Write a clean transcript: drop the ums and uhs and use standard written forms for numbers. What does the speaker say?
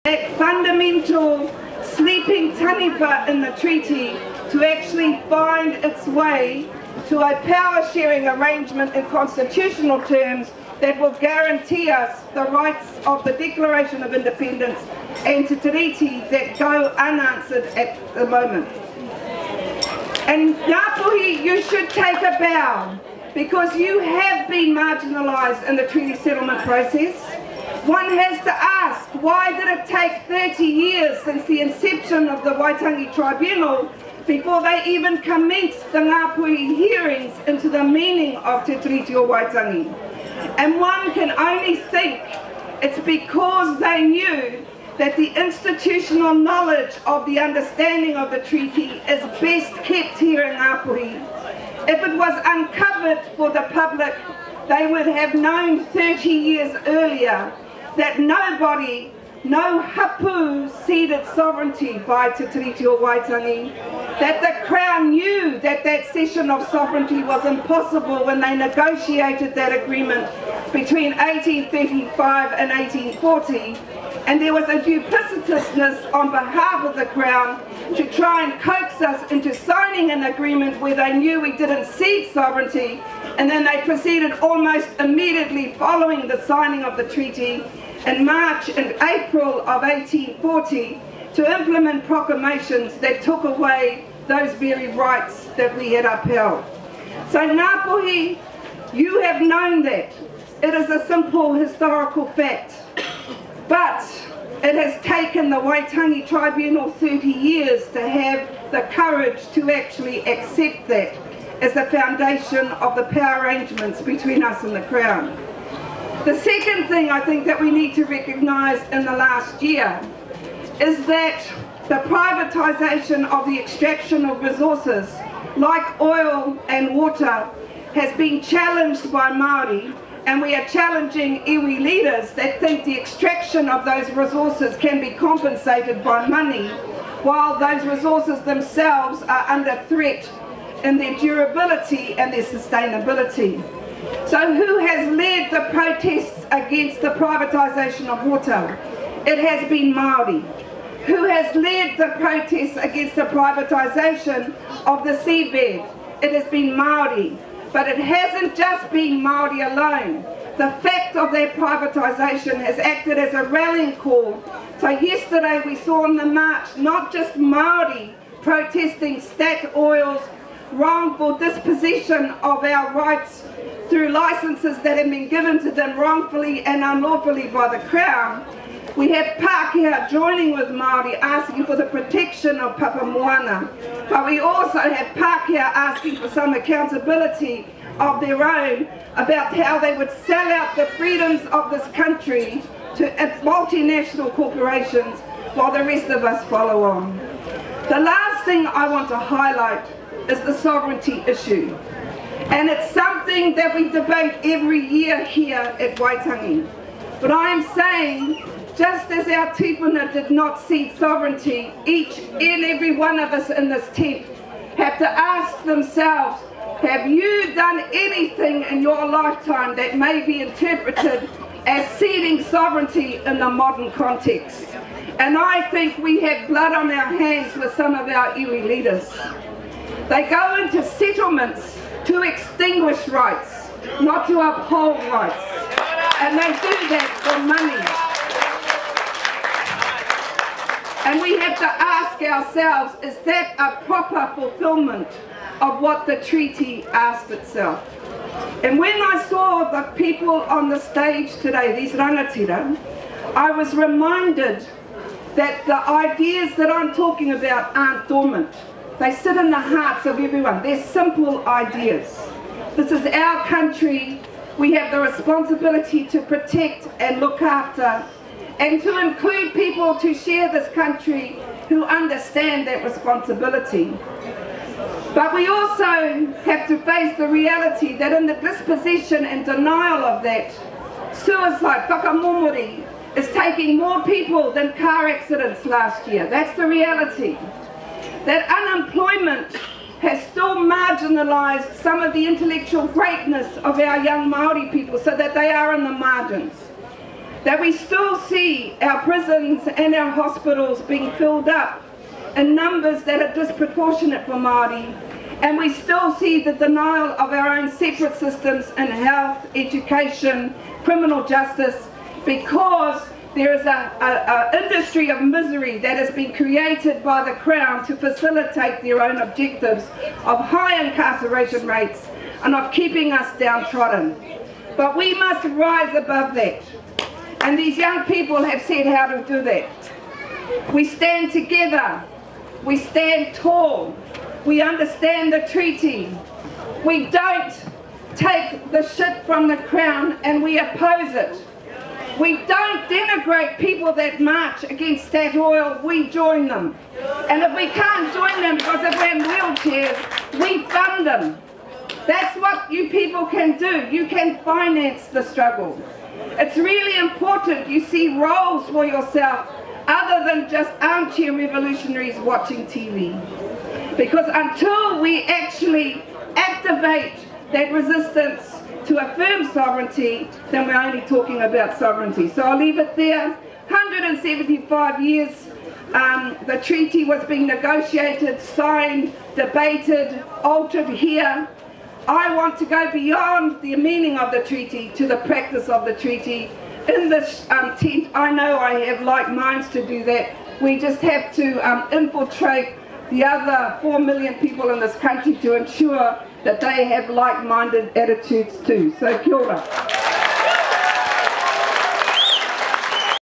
that fundamental sleeping taniwha in the treaty to actually find its way to a power-sharing arrangement in constitutional terms that will guarantee us the rights of the Declaration of Independence and to treaty that go unanswered at the moment. And Ngāpuhi, you should take a bow, because you have been marginalised in the treaty settlement process. One has to ask, why did it take 30 years since the inception of the Waitangi tribunal before they even commenced the Ngāpuhi hearings into the meaning of Te Tiriti o Waitangi? And one can only think it's because they knew that the institutional knowledge of the understanding of the treaty is best kept here in Ngāpuhi. If it was uncovered for the public, they would have known 30 years earlier that nobody, no hapu ceded sovereignty by Te Tiriti o Waitangi, that the Crown knew that that cession of sovereignty was impossible when they negotiated that agreement between 1835 and 1840, and there was a duplicitousness on behalf of the Crown to try and coax us into signing an agreement where they knew we didn't cede sovereignty, and then they proceeded almost immediately following the signing of the treaty in March and April of 1840 to implement proclamations that took away those very rights that we had upheld. So Ngāpuhi, you have known that. It is a simple historical fact. But it has taken the Waitangi Tribunal 30 years to have the courage to actually accept that as the foundation of the power arrangements between us and the Crown. The second thing I think that we need to recognise in the last year is that the privatisation of the extraction of resources like oil and water has been challenged by Māori, and we are challenging iwi leaders that think the extraction of those resources can be compensated by money, while those resources themselves are under threat in their durability and their sustainability. So who has led the protests against the privatisation of water? It has been Māori. Who has led the protests against the privatisation of the seabed? It has been Māori. But it hasn't just been Māori alone. The fact of their privatisation has acted as a rallying call. So yesterday we saw on the march not just Māori protesting Stat Oil's wrongful dispossession of our rights through licences that have been given to them wrongfully and unlawfully by the Crown. We have Pākehā joining with Māori asking for the protection of Papa Moana, but we also have Pākehā asking for some accountability of their own about how they would sell out the freedoms of this country to multinational corporations while the rest of us follow on. The last thing I want to highlight is the sovereignty issue, and it's something that we debate every year here at Waitangi. But I am saying, just as our tupuna did not cede sovereignty, each and every one of us in this tent have to ask themselves, have you done anything in your lifetime that may be interpreted as ceding sovereignty in the modern context? And I think we have blood on our hands with some of our iwi leaders. They go into settlements to extinguish rights, not to uphold rights. And they do that for money. And we have to ask ourselves, is that a proper fulfilment of what the treaty asked itself? And when I saw the people on the stage today, these rangatira, I was reminded that the ideas that I'm talking about aren't dormant. They sit in the hearts of everyone. They're simple ideas. This is our country. We have the responsibility to protect and look after, and to include people to share this country who understand that responsibility. But we also have to face the reality that in the dispossession and denial of that, suicide, whakamomori, is taking more people than car accidents last year. That's the reality. That unemployment has still marginalised some of the intellectual greatness of our young Māori people so that they are in the margins. that we still see our prisons and our hospitals being filled up in numbers that are disproportionate for Māori, and we still see the denial of our own separate systems in health, education, criminal justice, because there is an industry of misery that has been created by the Crown to facilitate their own objectives of high incarceration rates and of keeping us downtrodden. But we must rise above that. And these young people have said how to do that. We stand together. We stand tall. We understand the treaty. We don't take the shit from the Crown and we oppose it. We don't denigrate people that march against Stat Oil, we join them. And if we can't join them because if we're in wheelchairs, we fund them. That's what you people can do. You can finance the struggle. It's really important you see roles for yourself other than just armchair revolutionaries watching TV. Because until we actually activate that resistance to affirm sovereignty, then we're only talking about sovereignty. So I'll leave it there. 175 years the treaty was being negotiated, signed, debated, altered here. I want to go beyond the meaning of the treaty to the practice of the treaty. In this tent, I know I have like minds to do that. We just have to infiltrate the other 4 million people in this country to ensure that they have like-minded attitudes too. So kia ora.